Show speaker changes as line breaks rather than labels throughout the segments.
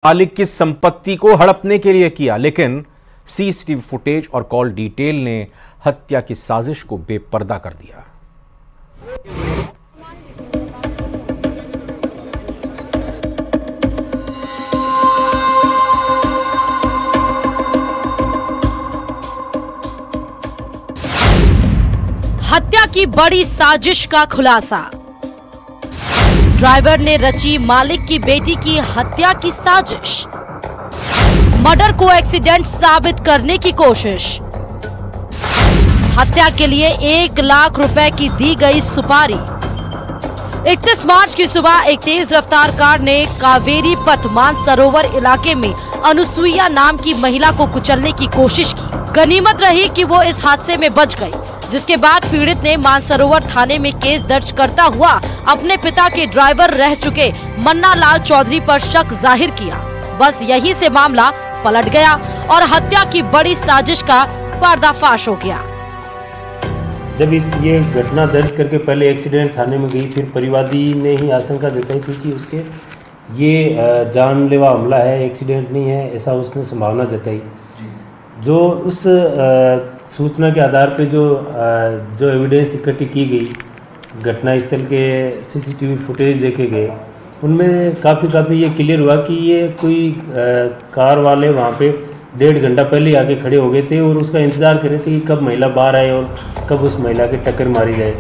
मालिक की संपत्ति को हड़पने के लिए किया, लेकिन सीसीटीवी फुटेज और कॉल डिटेल ने हत्या की साजिश को बेपर्दा कर दिया।
हत्या की बड़ी साजिश का खुलासा। ड्राइवर ने रची मालिक की बेटी की हत्या की साजिश। मर्डर को एक्सीडेंट साबित करने की कोशिश। हत्या के लिए 1 लाख रुपए की दी गई सुपारी। 31 मार्च की सुबह एक तेज रफ्तार कार ने कावेरी पथ मानसरोवर इलाके में अनुसुईया नाम की महिला को कुचलने की कोशिश की। गनीमत रही कि वो इस हादसे में बच गई, जिसके बाद पीड़ित ने मानसरोवर थाने में केस दर्ज करता हुआ अपने पिता के ड्राइवर रह चुके मन्ना लाल चौधरी पर शक जाहिर किया। बस यहीं से मामला पलट गया और हत्या की बड़ी साजिश का पर्दाफाश हो गया।
जब ये घटना दर्ज करके पहले एक्सीडेंट थाने में गई, फिर परिवादी ने ही आशंका जताई थी कि उसके ये जानलेवा हमला है, एक्सीडेंट नहीं है, ऐसा उसने संभावना जताई। जो उस सूचना के आधार पे जो एविडेंस इकट्ठी की गई, घटनास्थल के सीसीटीवी फुटेज देखे गए, उनमें काफ़ी ये क्लियर हुआ कि ये कोई कार वाले वहाँ पे 1.5 घंटा पहले आके खड़े हो गए थे और उसका इंतज़ार कर रहे थे कि कब महिला बाहर आए और कब उस महिला के टक्कर मारी जाए।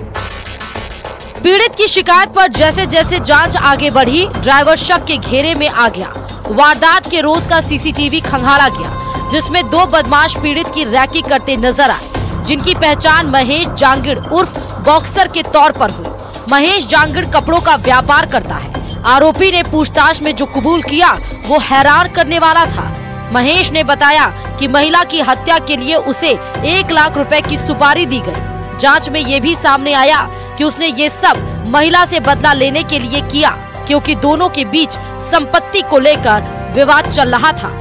पीड़ित की शिकायत पर जैसे जैसे जांच आगे बढ़ी, ड्राइवर शक के घेरे में आ गया। वारदात के रोज का सीसीटीवी खंगाला गया, जिसमें 2 बदमाश पीड़ित की रैकी करते नजर आए, जिनकी पहचान महेश जांगिड़ उर्फ बॉक्सर के तौर पर हुई। महेश जांगिड़ कपड़ों का व्यापार करता है। आरोपी ने पूछताछ में जो कबूल किया वो हैरान करने वाला था। महेश ने बताया कि महिला की हत्या के लिए उसे 1 लाख रुपए की सुपारी दी गई। जांच में ये भी सामने आया कि उसने ये सब महिला से बदला लेने के लिए किया, क्योंकि दोनों के बीच संपत्ति को लेकर विवाद चल रहा था।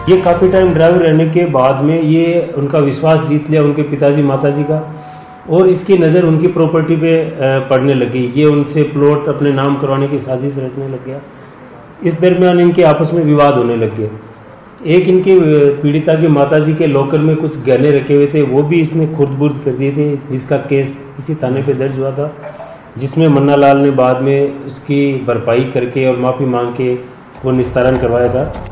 ये काफ़ी टाइम ड्राइवर रहने के बाद में ये उनका विश्वास जीत लिया उनके पिताजी माताजी का, और इसकी नज़र उनकी प्रॉपर्टी पे पड़ने लगी। ये उनसे प्लॉट अपने नाम करवाने की साजिश रचने लग गया। इस दरमियान इनके आपस में विवाद होने लग गए। एक इनके पीड़िता की माताजी के लॉकर में कुछ गहने रखे हुए थे, वो भी इसने खुर्द-बुर्द कर दिए थे, जिसका केस इसी थाने पे दर्ज हुआ था, जिसमें मन्ना लाल ने बाद में उसकी भरपाई करके और माफ़ी मांग के वो निस्तारण करवाया था।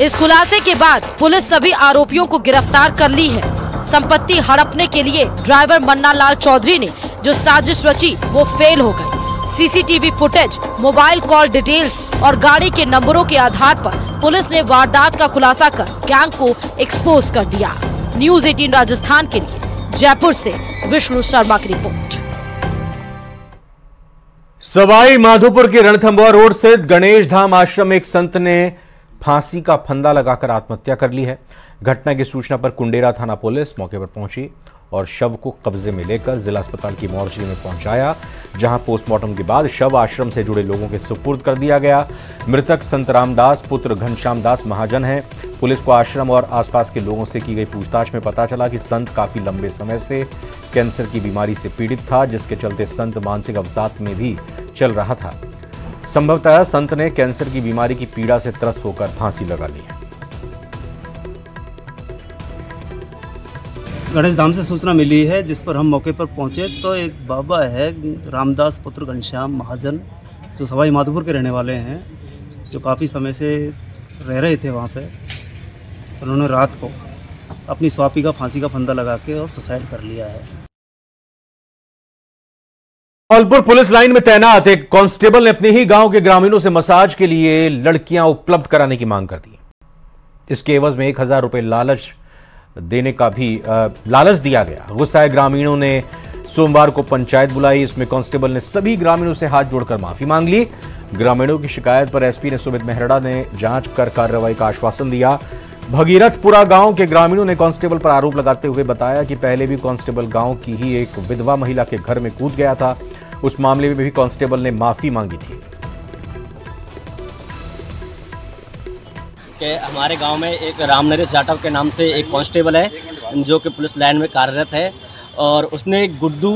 इस खुलासे के बाद पुलिस सभी आरोपियों को गिरफ्तार कर ली है। संपत्ति हड़पने के लिए ड्राइवर मन्ना लाल चौधरी ने जो साजिश रची वो फेल हो गई। CCTV footage, mobile call details और गाड़ी के नंबरों के आधार पर पुलिस ने वारदात का खुलासा कर गैंग को एक्सपोज कर दिया। न्यूज़ 18 राजस्थान के लिए जयपुर से विष्णु शर्मा की रिपोर्ट।
सवाई माधोपुर के रणथंभौर रोड स्थित गणेश धाम आश्रम में एक संत ने फांसी का फंदा लगाकर आत्महत्या कर ली है। घटना की सूचना पर कुंडेरा थाना पुलिस मौके पर पहुंची और शव को कब्जे में लेकर जिला अस्पताल की मोर्चरी में पहुंचाया, जहां पोस्टमार्टम के बाद शव आश्रम से जुड़े लोगों के सुपुर्द कर दिया गया। मृतक संत रामदास पुत्र घनश्याम दास महाजन हैं। पुलिस को आश्रम और आसपास के लोगों से की गई पूछताछ में पता चला कि संत काफी लंबे समय से कैंसर की बीमारी से पीड़ित था, जिसके चलते संत मानसिक अवसाद में भी चल रहा था। संभवतः संत ने कैंसर की बीमारी की पीड़ा से त्रस्त होकर फांसी लगा ली है।
गणेश धाम से सूचना मिली है, जिस पर हम मौके पर पहुंचे तो एक बाबा है रामदास पुत्र घनश्याम महाजन, जो सवाई माधोपुर के रहने वाले हैं, जो काफ़ी समय से रह रहे थे वहाँ पे। उन्होंने रात को अपनी स्वापी का फांसी का फंदा लगा के और सुसाइड कर लिया है।
धौलपुर पुलिस लाइन में तैनात एक कांस्टेबल ने अपने ही गांव के ग्रामीणों से मसाज के लिए लड़कियां उपलब्ध कराने की मांग कर दी। इसके एवज में 1000 रुपए लालच देने का भी लालच दिया गया। गुस्साए ग्रामीणों ने सोमवार को पंचायत बुलाई। इसमें कांस्टेबल ने सभी ग्रामीणों से हाथ जोड़कर माफी मांग ली। ग्रामीणों की शिकायत पर एसपी ने सुमित मेहरड़ा ने जांच कर कार्रवाई का आश्वासन दिया। भगीरथपुरा गांव के ग्रामीणों ने कांस्टेबल पर आरोप लगाते हुए बताया कि पहले भी कांस्टेबल गांव की ही एक विधवा महिला के घर में कूद गया था। उस मामले में भी कांस्टेबल ने माफी मांगी थी।
कि हमारे गांव में एक राम नरेश जाटव के नाम से एक कांस्टेबल है, जो कि पुलिस लाइन में कार्यरत है, और उसने गुड्डू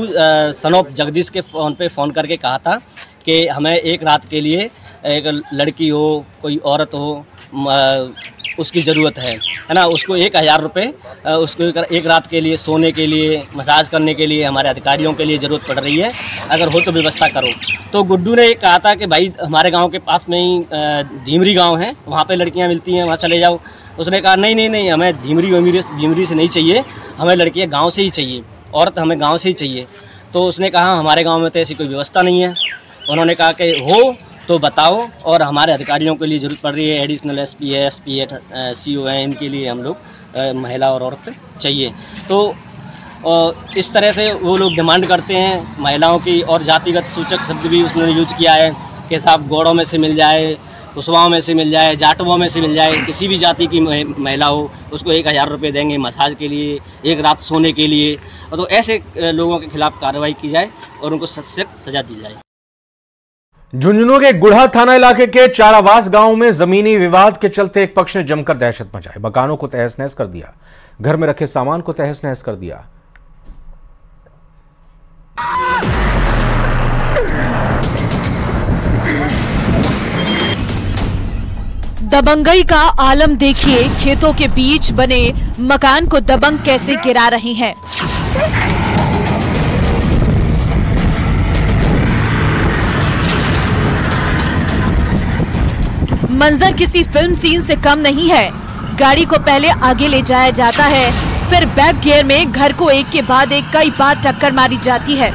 सन ऑफ जगदीश के फ़ोन पे फ़ोन करके कहा था कि हमें एक रात के लिए एक लड़की हो, कोई औरत हो, उसकी ज़रूरत है ना, उसको 1000 रुपये उसको एक रात के लिए सोने के लिए, मसाज करने के लिए हमारे अधिकारियों के लिए ज़रूरत पड़ रही है, अगर हो तो व्यवस्था करो। तो गुड्डू ने कहा था कि भाई हमारे गांव के पास में ही धीमरी गांव है, वहाँ पे लड़कियाँ मिलती हैं, वहाँ चले जाओ। उसने कहा नहीं, हमें धीमरी से नहीं चाहिए, हमें लड़कियाँ गाँव से ही चाहिए, औरत हमें गाँव से ही चाहिए। तो उसने कहा हमारे गाँव में तो ऐसी कोई व्यवस्था नहीं है। उन्होंने कहा कि हो तो बताओ, और हमारे अधिकारियों के लिए ज़रूरत पड़ रही है, एडिशनल SP है, SP है, CO है, इनके लिए हम लोग महिला और औरत चाहिए। तो इस तरह से वो लोग डिमांड करते हैं महिलाओं की, और जातिगत सूचक शब्द भी उसने यूज किया है कि साहब गौड़ों में से मिल जाए, कुशवाओं में से मिल जाए, जाटवों में से मिल जाए, किसी भी जाति की महिला हो उसको 1000 रुपये देंगे मसाज के लिए, एक रात सोने के लिए। तो ऐसे लोगों के खिलाफ कार्रवाई की जाए और उनको सख्त सजा दी जाए।
झुंझुनू के गुढ़ा थाना इलाके के चारावास गांव में जमीनी विवाद के चलते एक पक्ष ने जमकर दहशत मचाई, मकानों को तहस नहस कर दिया, घर में रखे सामान को तहस नहस कर दिया।
दबंगई का आलम देखिए, खेतों के बीच बने मकान को दबंग कैसे गिरा रहे हैं। मंजर किसी फिल्म सीन से कम नहीं है। गाड़ी को पहले आगे ले जाया जाता है, फिर बैक गियर में घर को एक के बाद एक कई बार टक्कर मारी जाती है।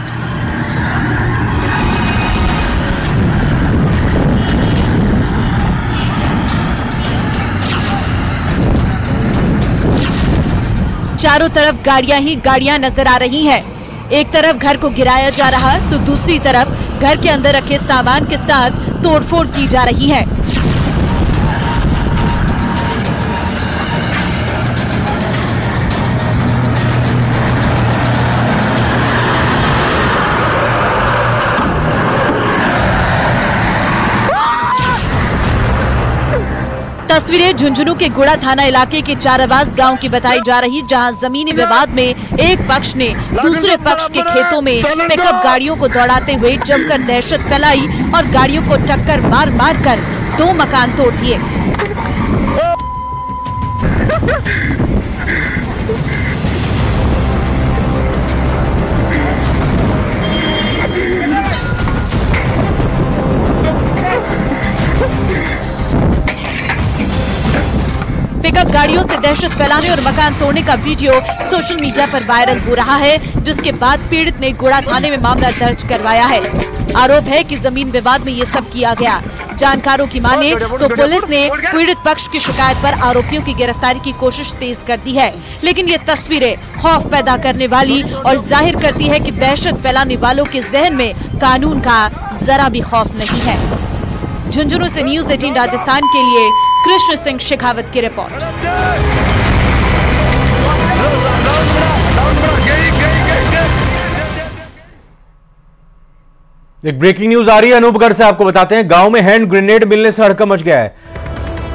चारों तरफ गाड़ियां ही गाड़ियां नजर आ रही हैं। एक तरफ घर को गिराया जा रहा तो दूसरी तरफ घर के अंदर रखे सामान के साथ तोड़फोड़ की जा रही है। तस्वीरें झुंझुनू के गुढ़ा थाना इलाके के चारावास गांव की बताई जा रही, जहां जमीनी विवाद में एक पक्ष ने दूसरे पक्ष के खेतों में पिकअप गाड़ियों को दौड़ाते हुए जमकर दहशत फैलाई और गाड़ियों को टक्कर मार मार कर 2 मकान तोड़ दिए। पिकअप गाड़ियों से दहशत फैलाने और मकान तोड़ने का वीडियो सोशल मीडिया पर वायरल हो रहा है, जिसके बाद पीड़ित ने गुढ़ा थाने में मामला दर्ज करवाया है। आरोप है कि जमीन विवाद में ये सब किया गया। जानकारों की माने तो पुलिस ने पीड़ित पक्ष की शिकायत पर आरोपियों की गिरफ्तारी की कोशिश तेज कर दी है, लेकिन ये तस्वीरें खौफ पैदा करने वाली और जाहिर करती है कि दहशत फैलाने वालों के जहन में कानून का जरा भी खौफ नहीं है। झुंझुनू से न्यूज़ 18 राजस्थान के लिए कृष्ण सिंह शेखावत की रिपोर्ट।
एक ब्रेकिंग न्यूज आ रही है अनूपगढ़ से, आपको बताते हैं। गांव में हैंड ग्रेनेड मिलने से हड़कंप मच गया है।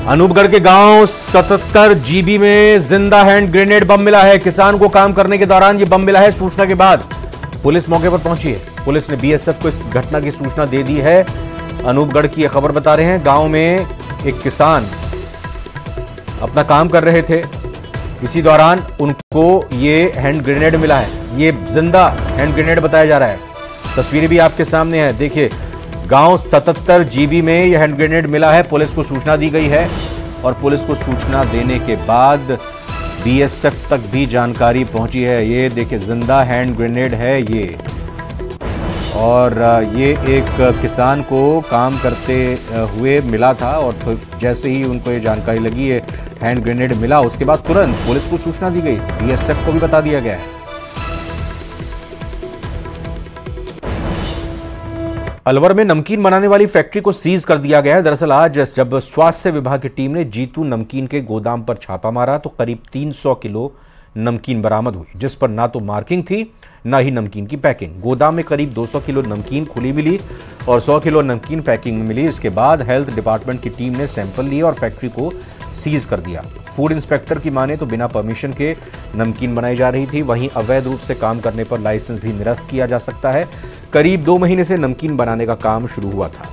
अनूपगढ़ के गांव 77 GB में जिंदा हैंड ग्रेनेड बम मिला है। किसान को काम करने के दौरान यह बम मिला है। सूचना के बाद पुलिस मौके पर पहुंची है। पुलिस ने BSF को इस घटना की सूचना दे दी है। अनूपगढ़ की यह खबर बता रहे हैं। गांव में एक किसान अपना काम कर रहे थे, इसी दौरान उनको ये हैंड ग्रेनेड मिला है। ये जिंदा हैंड ग्रेनेड बताया जा रहा है। तस्वीरें भी आपके सामने है, देखिए। गांव 77 GB में यह हैंड ग्रेनेड मिला है। पुलिस को सूचना दी गई है और पुलिस को सूचना देने के बाद BSF तक भी जानकारी पहुंची है। ये देखिए जिंदा हैंड ग्रेनेड है ये, और ये एक किसान को काम करते हुए मिला था और जैसे ही उनको ये जानकारी लगी ये हैंड ग्रेनेड मिला, उसके बाद तुरंत पुलिस को सूचना दी गई। BSF को भी बता दिया गया है। अलवर में नमकीन बनाने वाली फैक्ट्री को सीज कर दिया गया है। दरअसल आज जब स्वास्थ्य विभाग की टीम ने जीतू नमकीन के गोदाम पर छापा मारा तो करीब 300 किलो नमकीन बरामद हुई, जिस पर ना तो मार्किंग थी ना ही नमकीन की पैकिंग। गोदाम में करीब 200 किलो नमकीन खुली मिली और 100 किलो नमकीन पैकिंग में मिली। इसके बाद हेल्थ डिपार्टमेंट की टीम ने सैंपल लिए और फैक्ट्री को सीज कर दिया। फूड इंस्पेक्टर की माने तो बिना परमिशन के नमकीन बनाई जा रही थी। वहीं अवैध रूप से काम करने पर लाइसेंस भी निरस्त किया जा सकता है। करीब 2 महीने से नमकीन बनाने का काम शुरू हुआ था।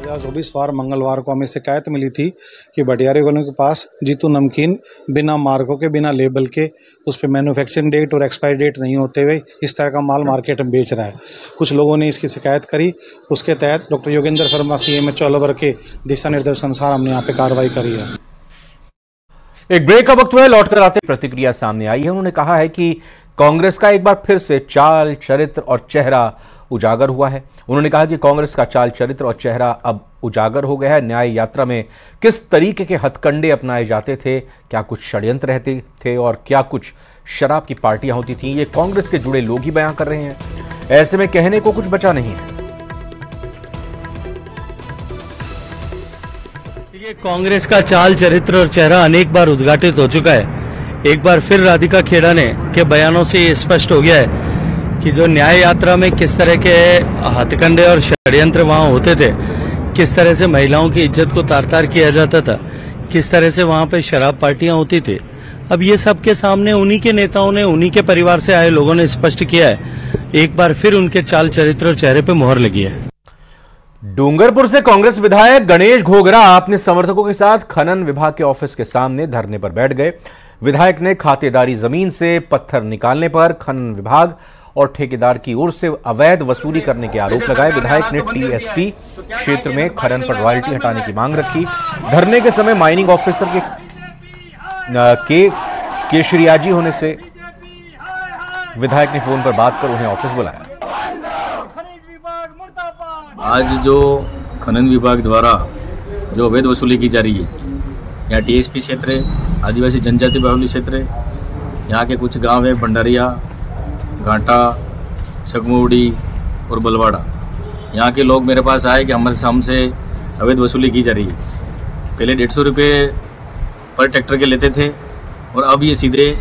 2024 वार मंगलवार को हमें शिकायत मिली थी कि भटियारी वालों के पास जीतू नमकीन बिना मार्कों के, बिना लेबल के, उस पर मैन्युफैक्चरिंग डेट और एक्सपायरी डेट नहीं होते हुए इस तरह का माल मार्केट में बेच रहा है। कुछ लोगों ने इसकी शिकायत करी, उसके तहत डॉक्टर योगेंद्र शर्मा CMH अलवर के दिशा निर्देश अनुसार हमने यहाँ पे कार्रवाई करी है।
एक ब्रेक का वक्त हुआ है, लौटकर आते प्रतिक्रिया सामने आई है। उन्होंने कहा है कि कांग्रेस का एक बार फिर से चाल, चरित्र और चेहरा उजागर हुआ है। उन्होंने कहा कि कांग्रेस का चाल, चरित्र और चेहरा अब उजागर हो गया है। न्याय यात्रा में किस तरीके के हथकंडे अपनाए जाते थे, क्या कुछ षड्यंत्र रहते थे और क्या कुछ शराब की पार्टियां होती थीं, ये कांग्रेस के जुड़े लोग ही बयां कर रहे हैं। ऐसे में कहने को कुछ बचा नहीं है।
कांग्रेस का चाल, चरित्र और चेहरा अनेक बार उद्घाटित हो चुका है। एक बार फिर राधिका खेड़ा ने के बयानों से ये स्पष्ट हो गया है कि जो न्याय यात्रा में किस तरह के हथकंडे और षड्यंत्र वहां होते थे, किस तरह से महिलाओं की इज्जत को तार-तार किया जाता था, किस तरह से वहां पे शराब पार्टियां होती थी। अब ये सबके सामने उन्हीं के नेताओं ने, उन्हीं के परिवार से आए लोगों ने स्पष्ट किया है। एक बार फिर उनके चाल, चरित्र और चेहरे पे मोहर लगी है।
डूंगरपुर से कांग्रेस विधायक गणेश घोगरा अपने समर्थकों के साथ खनन विभाग के ऑफिस के सामने धरने पर बैठ गए। विधायक ने खातेदारी जमीन से पत्थर निकालने पर खनन विभाग और ठेकेदार की ओर से अवैध वसूली करने के आरोप लगाए। विधायक ने TSP क्षेत्र में खनन पर रॉयल्टी हटाने की मांग रखी। धरने के समय माइनिंग ऑफिसर के केशरियाजी होने से विधायक ने फोन पर बात कर उन्हें ऑफिस बुलाया।
आज जो खनन विभाग द्वारा जो अवैध वसूली की जा रही है, यहाँ TSP क्षेत्र है, आदिवासी जनजाति बाहुल्य क्षेत्र है। यहाँ के कुछ गांव है, भंडारिया, घाटा, छगमोड़ी और बलवाड़ा। यहाँ के लोग मेरे पास आए कि हमसे अवैध वसूली की जा रही है। पहले 150 रुपये पर ट्रैक्टर के लेते थे और अब ये सीधे